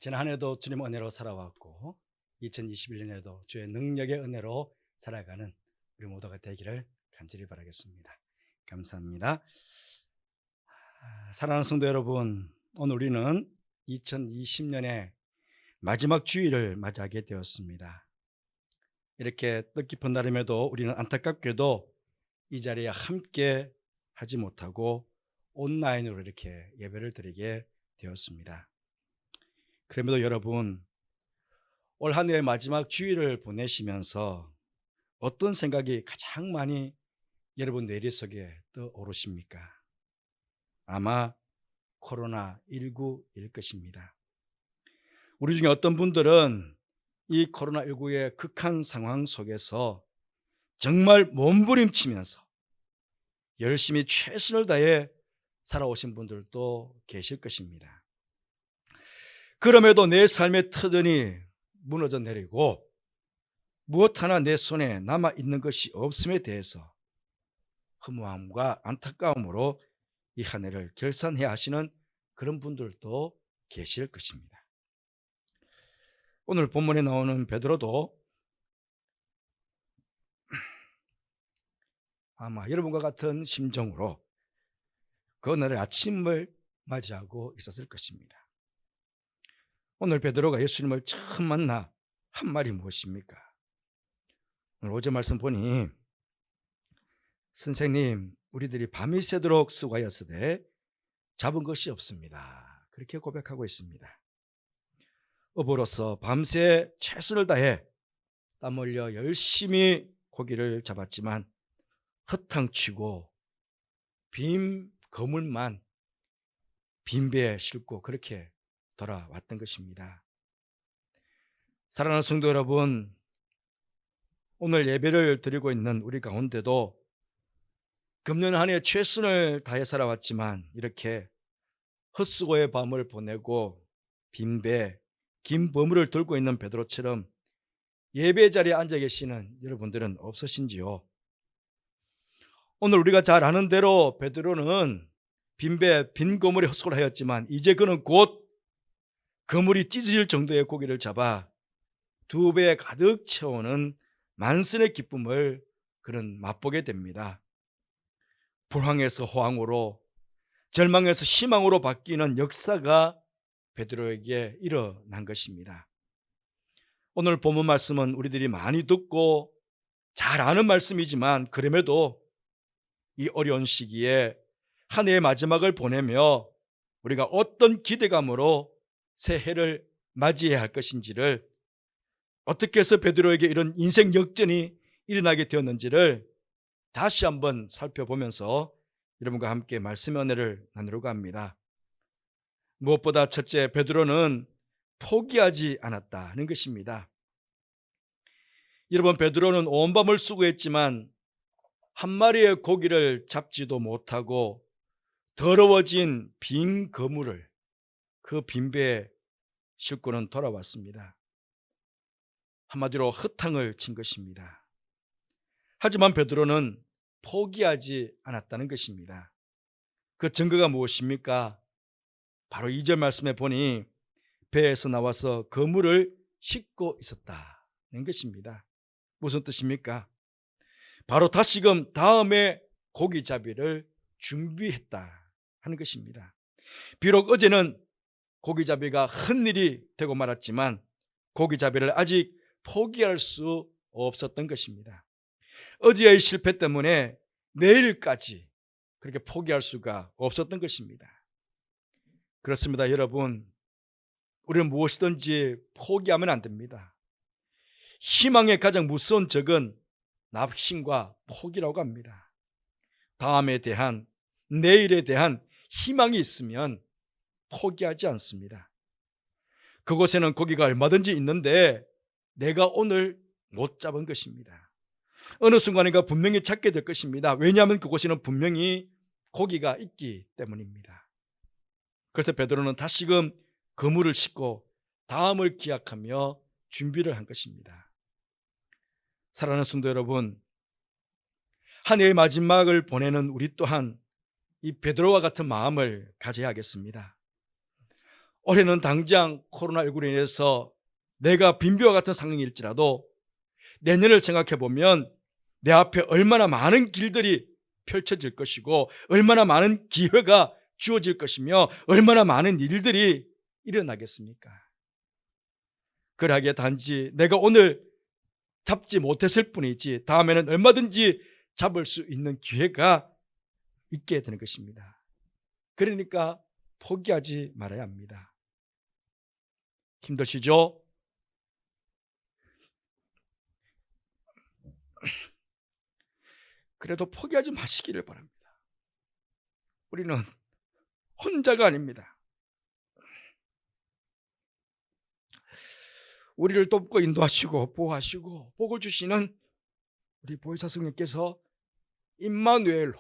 지난 한 해도 주님 은혜로 살아왔고 2021년에도 주의 능력의 은혜로 살아가는 우리 모두가 되기를 간절히 바라겠습니다. 감사합니다. 사랑하는 성도 여러분, 오늘 우리는 2020년의 마지막 주일을 맞이하게 되었습니다. 이렇게 뜻깊은 날임에도 우리는 안타깝게도 이 자리에 함께 하지 못하고 온라인으로 이렇게 예배를 드리게 되었습니다. 그럼에도 여러분, 올 한 해의 마지막 주일을 보내시면서 어떤 생각이 가장 많이 여러분 뇌리 속에 떠오르십니까? 아마 코로나19일 것입니다. 우리 중에 어떤 분들은 이 코로나19의 극한 상황 속에서 정말 몸부림치면서 열심히 최선을 다해 살아오신 분들도 계실 것입니다. 그럼에도 내 삶의 터전이 무너져 내리고 무엇 하나 내 손에 남아있는 것이 없음에 대해서 허무함과 안타까움으로 이 한 해를 결산해야 하시는 그런 분들도 계실 것입니다. 오늘 본문에 나오는 베드로도 아마 여러분과 같은 심정으로 그날의 아침을 맞이하고 있었을 것입니다. 오늘 베드로가 예수님을 처음 만나 한 말이 무엇입니까? 오늘 어제 말씀 보니 선생님, 우리들이 밤이 새도록 수고하였으되 잡은 것이 없습니다. 그렇게 고백하고 있습니다. 어부로서 밤새 최선을 다해 땀 흘려 열심히 고기를 잡았지만 허탕치고 빈 그물만 빈배에 싣고 그렇게 돌아왔던 것입니다. 사랑하는 성도 여러분, 오늘 예배를 드리고 있는 우리 가운데도 금년 한 해 최선을 다해 살아왔지만 이렇게 헛수고의 밤을 보내고 빈배, 긴 버물을 들고 있는 베드로처럼 예배 자리에 앉아 계시는 여러분들은 없으신지요? 오늘 우리가 잘 아는 대로 베드로는 빈배, 빈 그물에 헛수고를 하였지만 이제 그는 곧 그물이 찢어질 정도의 고기를 잡아 2배에 가득 채우는 만선의 기쁨을 그는 맛보게 됩니다. 불황에서 호황으로, 절망에서 희망으로 바뀌는 역사가 베드로에게 일어난 것입니다. 오늘 본문 말씀은 우리들이 많이 듣고 잘 아는 말씀이지만 그럼에도 이 어려운 시기에 한 해의 마지막을 보내며 우리가 어떤 기대감으로 새해를 맞이해야 할 것인지를, 어떻게 해서 베드로에게 이런 인생 역전이 일어나게 되었는지를 다시 한번 살펴보면서 여러분과 함께 말씀의 은혜를 나누려고 합니다. 무엇보다 첫째, 베드로는 포기하지 않았다는 것입니다. 여러분, 베드로는 온 밤을 수고했지만 한 마리의 고기를 잡지도 못하고 더러워진 빈 그물을 그 빈배에 싣고는 돌아왔습니다. 한마디로 허탕을 친 것입니다. 하지만 베드로는 포기하지 않았다는 것입니다. 그 증거가 무엇입니까? 바로 2절 말씀에 보니 배에서 나와서 그물을 싣고 있었다는 것입니다. 무슨 뜻입니까? 바로 다시금 다음에 고기잡이를 준비했다 하는 것입니다. 비록 어제는 고기잡이가 헛일이 되고 말았지만 고기잡이를 아직 포기할 수 없었던 것입니다. 어제의 실패 때문에 내일까지 그렇게 포기할 수가 없었던 것입니다. 그렇습니다. 여러분, 우리는 무엇이든지 포기하면 안 됩니다. 희망의 가장 무서운 적은 낙심과 포기라고 합니다. 다음에 대한, 내일에 대한 희망이 있으면 포기하지 않습니다. 그곳에는 고기가 얼마든지 있는데 내가 오늘 못 잡은 것입니다. 어느 순간인가 분명히 찾게 될 것입니다. 왜냐하면 그곳에는 분명히 고기가 있기 때문입니다. 그래서 베드로는 다시금 그물을 싣고 다음을 기약하며 준비를 한 것입니다. 사랑하는 성도 여러분, 한 해의 마지막을 보내는 우리 또한 이 베드로와 같은 마음을 가져야 하겠습니다. 올해는 당장 코로나19로 인해서 내가 빈비와 같은 상황일지라도 내년을 생각해 보면 내 앞에 얼마나 많은 길들이 펼쳐질 것이고 얼마나 많은 기회가 주어질 것이며 얼마나 많은 일들이 일어나겠습니까? 그러하기에 단지 내가 오늘 잡지 못했을 뿐이지 다음에는 얼마든지 잡을 수 있는 기회가 있게 되는 것입니다. 그러니까 포기하지 말아야 합니다. 힘드시죠? 그래도 포기하지 마시기를 바랍니다. 우리는 혼자가 아닙니다. 우리를 돕고 인도하시고 보호하시고 복을 주시는 우리 보혜사 성령께서 임마누엘로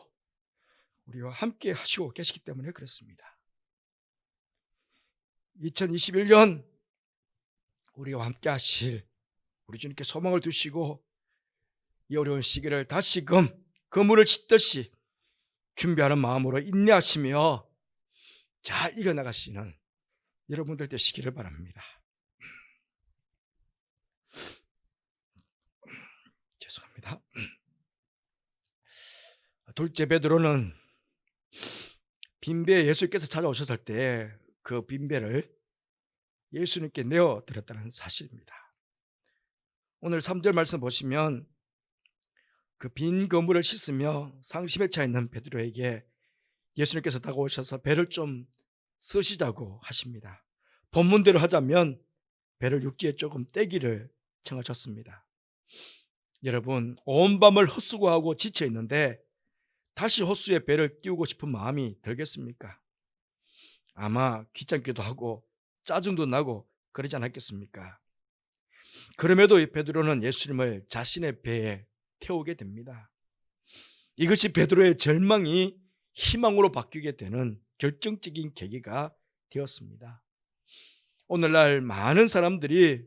우리와 함께 하시고 계시기 때문에 그렇습니다. 2021년 우리와 함께 하실 우리 주님께 소망을 두시고 이 어려운 시기를 다시금 그물을 찢듯이 준비하는 마음으로 인내하시며 잘 이겨나가시는 여러분들 되시기를 바랍니다. 죄송합니다. 둘째 베드로는 빈배에 예수께서 찾아오셨을 때 그 빈배를 예수님께 내어드렸다는 사실입니다. 오늘 3절 말씀 보시면 그 빈 그물을 씻으며 상심에 차 있는 베드로에게 예수님께서 다가오셔서 배를 좀 쓰시자고 하십니다. 본문대로 하자면 배를 육지에 조금 떼기를 청하셨습니다. 여러분, 온 밤을 헛수고하고 지쳐 있는데 다시 헛수에 배를 띄우고 싶은 마음이 들겠습니까? 아마 귀찮기도 하고 짜증도 나고 그러지 않았겠습니까? 그럼에도 베드로는 예수님을 자신의 배에 태우게 됩니다. 이것이 베드로의 절망이 희망으로 바뀌게 되는 결정적인 계기가 되었습니다. 오늘날 많은 사람들이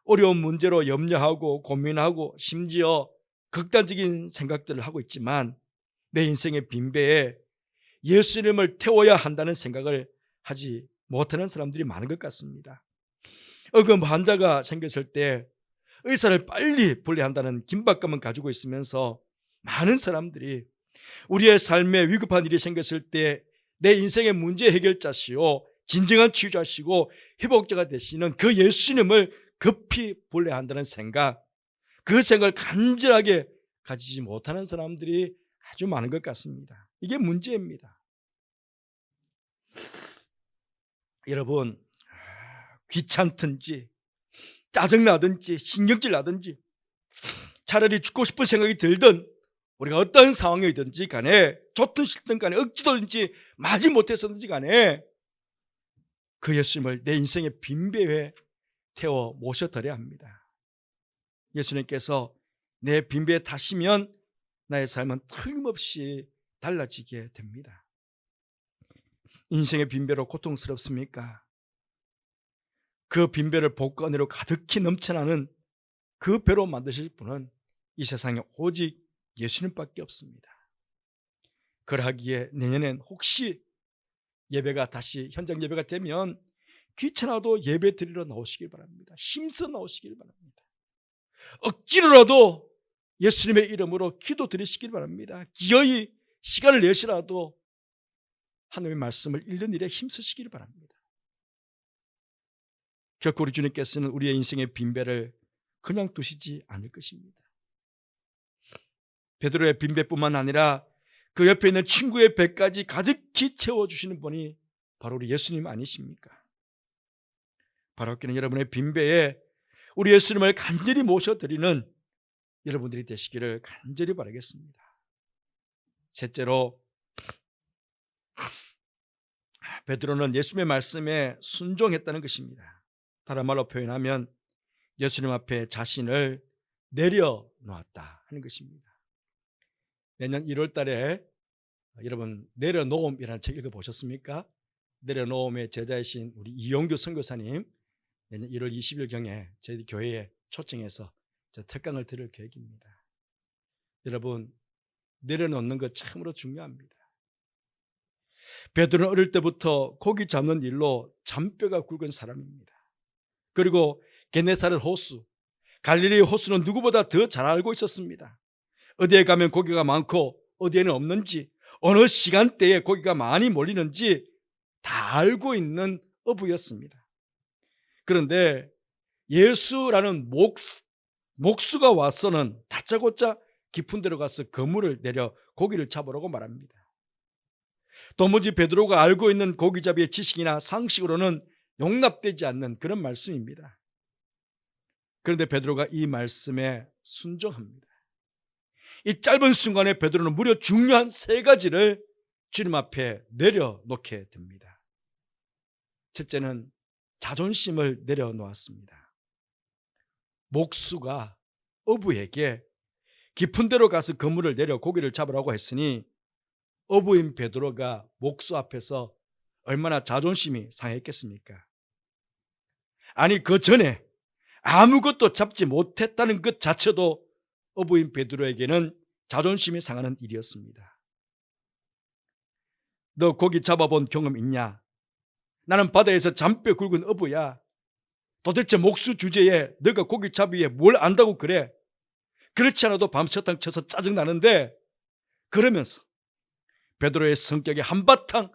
어려운 문제로 염려하고 고민하고 심지어 극단적인 생각들을 하고 있지만 내 인생의 빈배에 예수님을 태워야 한다는 생각을 하지 못하는 사람들이 많은 것 같습니다. 어금 환자가 생겼을 때 의사를 빨리 분리한다는 긴박감을 가지고 있으면서 많은 사람들이 우리의 삶에 위급한 일이 생겼을 때 내 인생의 문제 해결자시오 진정한 치유자시고 회복자가 되시는 그 예수님을 급히 분리한다는 생각, 그 생각을 간절하게 가지지 못하는 사람들이 아주 많은 것 같습니다. 이게 문제입니다. 여러분, 귀찮든지 짜증나든지 신경질 나든지 차라리 죽고 싶은 생각이 들든 우리가 어떤 상황이든지 간에 좋든 싫든 간에 억지든지 마지 못했었든지 간에 그 예수님을 내 인생의 빈배에 태워 모셔드려야 합니다. 예수님께서 내 빈배에 타시면 나의 삶은 틀림없이 달라지게 됩니다. 인생의 빈배로 고통스럽습니까? 그 빈배를 복권으로 가득히 넘쳐나는 그 배로 만드실 분은 이 세상에 오직 예수님밖에 없습니다. 그러하기에 내년엔 혹시 예배가 다시 현장 예배가 되면 귀찮아도 예배 드리러 나오시길 바랍니다. 힘써 나오시길 바랍니다. 억지로라도 예수님의 이름으로 기도 드리시길 바랍니다. 기어이 시간을 내시라도 하나님의 말씀을 읽는 일에 힘쓰시길 바랍니다. 결코 우리 주님께서는 우리의 인생의 빈배를 그냥 두시지 않을 것입니다. 베드로의 빈배뿐만 아니라 그 옆에 있는 친구의 배까지 가득히 채워주시는 분이 바로 우리 예수님 아니십니까? 바로 여러분의 빈배에 우리 예수님을 간절히 모셔드리는 여러분들이 되시기를 간절히 바라겠습니다. 셋째로, 베드로는 예수님의 말씀에 순종했다는 것입니다. 다른 말로 표현하면 예수님 앞에 자신을 내려놓았다 하는 것입니다. 내년 1월 달에 여러분 내려놓음이라는 책 읽어보셨습니까? 내려놓음의 제자이신 우리 이용규 선교사님 내년 1월 20일경에 저희 교회에 초청해서 특강을 들을 계획입니다. 여러분, 내려놓는 것 참으로 중요합니다. 베드로는 어릴 때부터 고기 잡는 일로 잔뼈가 굵은 사람입니다. 그리고 게네사렛 호수, 갈릴리 호수는 누구보다 더 잘 알고 있었습니다. 어디에 가면 고기가 많고 어디에는 없는지, 어느 시간대에 고기가 많이 몰리는지 다 알고 있는 어부였습니다. 그런데 예수라는 목수가 와서는 다짜고짜 깊은 데로 가서 그물을 내려 고기를 잡으라고 말합니다. 도무지 베드로가 알고 있는 고기잡이의 지식이나 상식으로는 용납되지 않는 그런 말씀입니다. 그런데 베드로가 이 말씀에 순종합니다. 이 짧은 순간에 베드로는 무려 중요한 세 가지를 주님 앞에 내려놓게 됩니다. 첫째는 자존심을 내려놓았습니다. 목수가 어부에게 깊은 데로 가서 그물을 내려 고기를 잡으라고 했으니 어부인 베드로가 목수 앞에서 얼마나 자존심이 상했겠습니까? 아니, 그 전에 아무것도 잡지 못했다는 것 자체도 어부인 베드로에게는 자존심이 상하는 일이었습니다. 너 고기 잡아본 경험 있냐? 나는 바다에서 잔뼈 굵은 어부야. 도대체 목수 주제에 너가 고기 잡기에 뭘 안다고 그래? 그렇지 않아도 밤새탕 쳐서 짜증나는데, 그러면서 베드로의 성격에 한바탕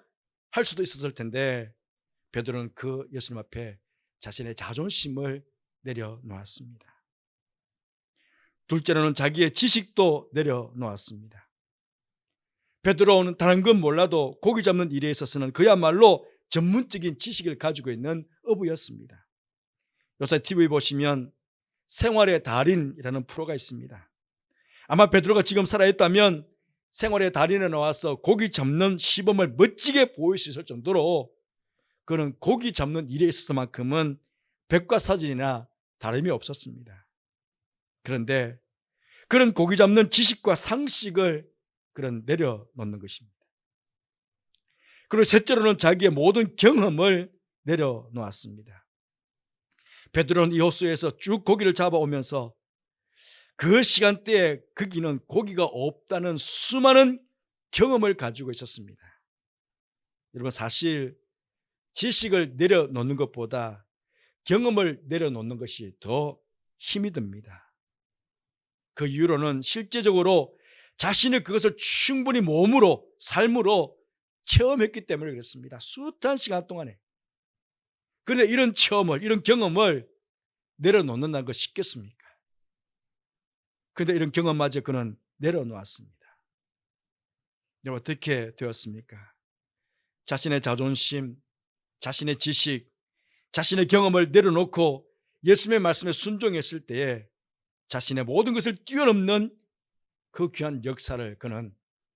할 수도 있었을 텐데 베드로는 그 예수님 앞에 자신의 자존심을 내려놓았습니다. 둘째로는 자기의 지식도 내려놓았습니다. 베드로는 다른 건 몰라도 고기 잡는 일에 있어서는 그야말로 전문적인 지식을 가지고 있는 어부였습니다. 요새 TV 보시면 생활의 달인이라는 프로가 있습니다. 아마 베드로가 지금 살아있다면 생활의 달인에 나와서 고기 잡는 시범을 멋지게 보일 수 있을 정도로 그는 고기 잡는 일에 있어서만큼은 백과사전이나 다름이 없었습니다. 그런데 그런 고기 잡는 지식과 상식을 그런 내려놓는 것입니다. 그리고 셋째로는 자기의 모든 경험을 내려놓았습니다. 베드로는 이 호수에서 쭉 고기를 잡아오면서 그 시간대에 거기는 고기가 없다는 수많은 경험을 가지고 있었습니다. 여러분, 사실 지식을 내려놓는 것보다 경험을 내려놓는 것이 더 힘이 듭니다. 그 이유로는 실제적으로 자신이 그것을 충분히 몸으로, 삶으로 체험했기 때문에 그렇습니다. 숱한 시간 동안에. 그런데 이런 체험을, 이런 경험을 내려놓는다는 거 쉽겠습니까? 그런데 이런 경험마저 그는 내려놓았습니다. 여러분, 어떻게 되었습니까? 자신의 자존심, 자신의 지식, 자신의 경험을 내려놓고 예수님의 말씀에 순종했을 때에 자신의 모든 것을 뛰어넘는 그 귀한 역사를 그는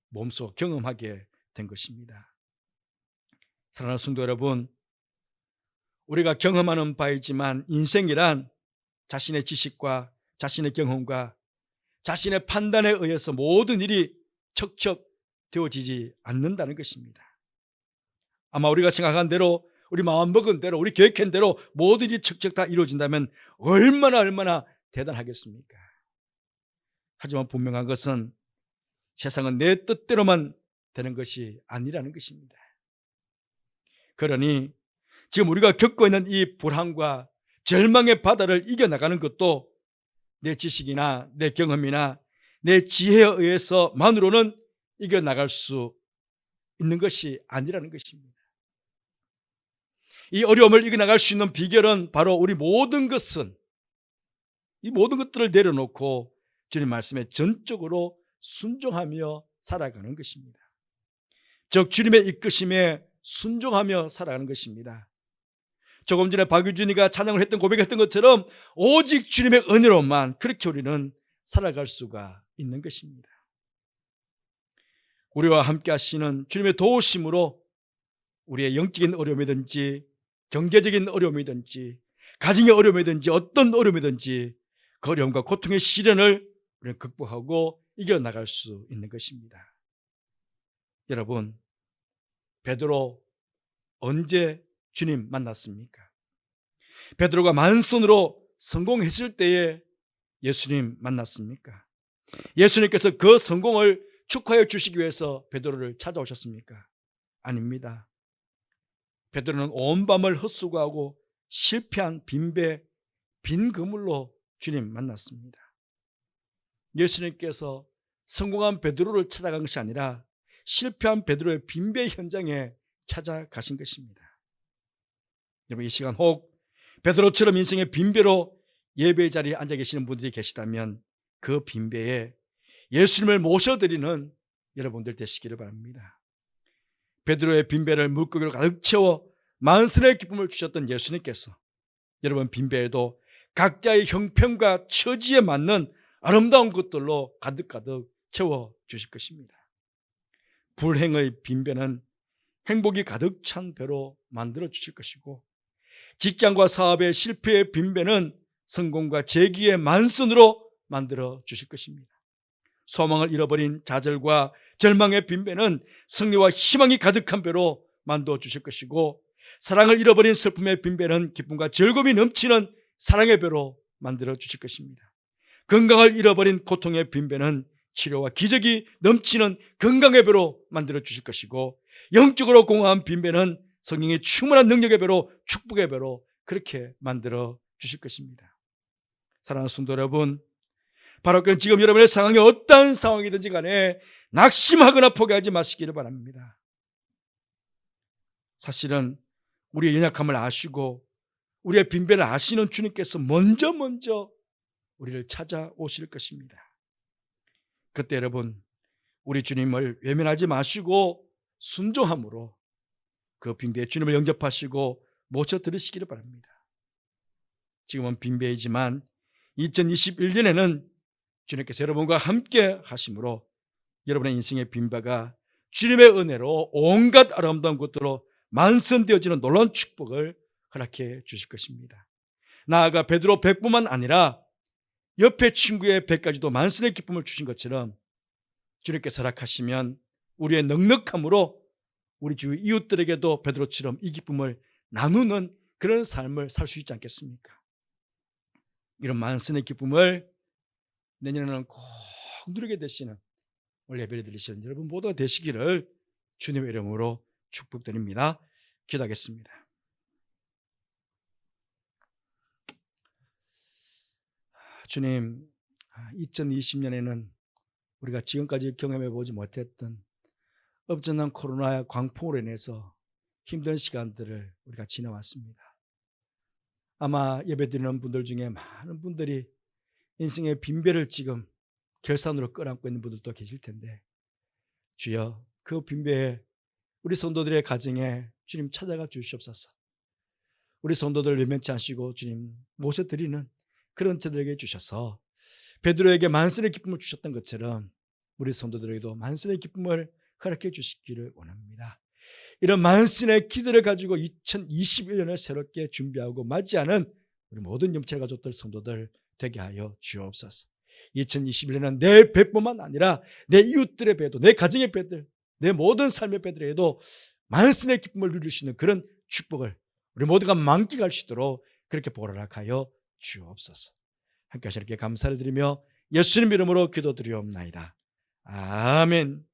몸소 경험하게 된 것입니다. 사랑하는 성도 여러분, 우리가 경험하는 바이지만 인생이란 자신의 지식과 자신의 경험과 자신의 판단에 의해서 모든 일이 척척 되어지지 않는다는 것입니다. 아마 우리가 생각한 대로, 우리 마음먹은 대로, 우리 계획한 대로 모든 일이 척척 다 이루어진다면 얼마나 대단하겠습니까? 하지만 분명한 것은 세상은 내 뜻대로만 되는 것이 아니라는 것입니다. 그러니 지금 우리가 겪고 있는 이 불안과 절망의 바다를 이겨나가는 것도 내 지식이나 내 경험이나 내 지혜에 의해서만으로는 이겨나갈 수 있는 것이 아니라는 것입니다. 이 어려움을 이겨나갈 수 있는 비결은 바로 우리 모든 것은, 이 모든 것들을 내려놓고 주님 말씀에 전적으로 순종하며 살아가는 것입니다. 즉 주님의 이끄심에 순종하며 살아가는 것입니다. 조금 전에 박유준이가 찬양을 했던, 고백했던 것처럼 오직 주님의 은혜로만 그렇게 우리는 살아갈 수가 있는 것입니다. 우리와 함께 하시는 주님의 도우심으로 우리의 영적인 어려움이든지 경제적인 어려움이든지 가정의 어려움이든지 어떤 어려움이든지 그 어려움과 고통의 시련을 우리는 극복하고 이겨나갈 수 있는 것입니다. 여러분, 베드로 언제 주님 만났습니까? 베드로가 만손으로 성공했을 때에 예수님 만났습니까? 예수님께서 그 성공을 축하해 주시기 위해서 베드로를 찾아오셨습니까? 아닙니다. 베드로는 온 밤을 헛수고하고 실패한 빈배, 빈 그물로 주님 만났습니다. 예수님께서 성공한 베드로를 찾아간 것이 아니라 실패한 베드로의 빈배 현장에 찾아가신 것입니다. 여러분, 이 시간 혹 베드로처럼 인생의 빈배로 예배 자리에 앉아 계시는 분들이 계시다면 그 빈배에 예수님을 모셔드리는 여러분들 되시기를 바랍니다. 베드로의 빈배를 물고기로 가득 채워 만선의 기쁨을 주셨던 예수님께서 여러분 빈배에도 각자의 형편과 처지에 맞는 아름다운 것들로 가득가득 채워주실 것입니다. 불행의 빈배는 행복이 가득 찬 배로 만들어 주실 것이고, 직장과 사업의 실패의 빈배는 성공과 재기의 만선으로 만들어 주실 것입니다. 소망을 잃어버린 좌절과 절망의 빈배는 승리와 희망이 가득한 배로 만들어 주실 것이고, 사랑을 잃어버린 슬픔의 빈배는 기쁨과 즐거움이 넘치는 사랑의 배로 만들어 주실 것입니다. 건강을 잃어버린 고통의 빈배는 치료와 기적이 넘치는 건강의 배로 만들어 주실 것이고, 영적으로 공허한 빈배는 성령의 충만한 능력의 배로, 축복의 배로 그렇게 만들어 주실 것입니다. 사랑하는 성도 여러분, 바로 그 지금 여러분의 상황이 어떠한 상황이든지 간에 낙심하거나 포기하지 마시기를 바랍니다. 사실은 우리의 연약함을 아시고 우리의 빈배를 아시는 주님께서 먼저 우리를 찾아오실 것입니다. 그때 여러분, 우리 주님을 외면하지 마시고 순종함으로 그 빈배에 주님을 영접하시고 모셔드리시기를 바랍니다. 지금은 빈배이지만 2021년에는 주님께서 여러분과 함께 하심으로 여러분의 인생의 빈배가 주님의 은혜로 온갖 아름다운 것들로 만선되어지는 놀라운 축복을 허락해 주실 것입니다. 나아가 베드로 100뿐만 아니라 옆에 친구의 100까지도 만선의 기쁨을 주신 것처럼 주님께서 허락하시면 우리의 넉넉함으로 우리 주위 이웃들에게도 베드로처럼 이 기쁨을 나누는 그런 삶을 살 수 있지 않겠습니까? 이런 만선의 기쁨을 내년에는 꼭 누리게 되시는 오늘 예배를 드리시는 여러분 모두가 되시기를 주님의 이름으로 축복드립니다. 기도하겠습니다. 주님, 2020년에는 우리가 지금까지 경험해 보지 못했던 엄청난 코로나의 광풍으로 인해서 힘든 시간들을 우리가 지나왔습니다. 아마 예배드리는 분들 중에 많은 분들이 인생의 빈배를 지금 결산으로 끌어안고 있는 분들도 계실 텐데, 주여 그 빈배에 우리 성도들의 가정에 주님 찾아가 주시옵소서. 우리 성도들 외면치 않으시고 주님 모셔드리는 그런 저들에게 주셔서 베드로에게 만선의 기쁨을 주셨던 것처럼 우리 성도들에게도 만선의 기쁨을 허락해 주시기를 원합니다. 이런 만선의 기도를 가지고 2021년을 새롭게 준비하고 맞이하는 우리 모든 영체 가족들 성도들 되게 하여 주옵소서. 2021년은 내 배뿐만 아니라 내 이웃들의 배도, 내 가정의 배들, 내 모든 삶의 배들에게도 만선의 기쁨을 누릴 수 있는 그런 축복을 우리 모두가 만끽할 수 있도록 그렇게 보라락하여 주옵소서. 함께 하시는 이렇게 감사를 드리며 예수님 이름으로 기도드리옵나이다. 아멘.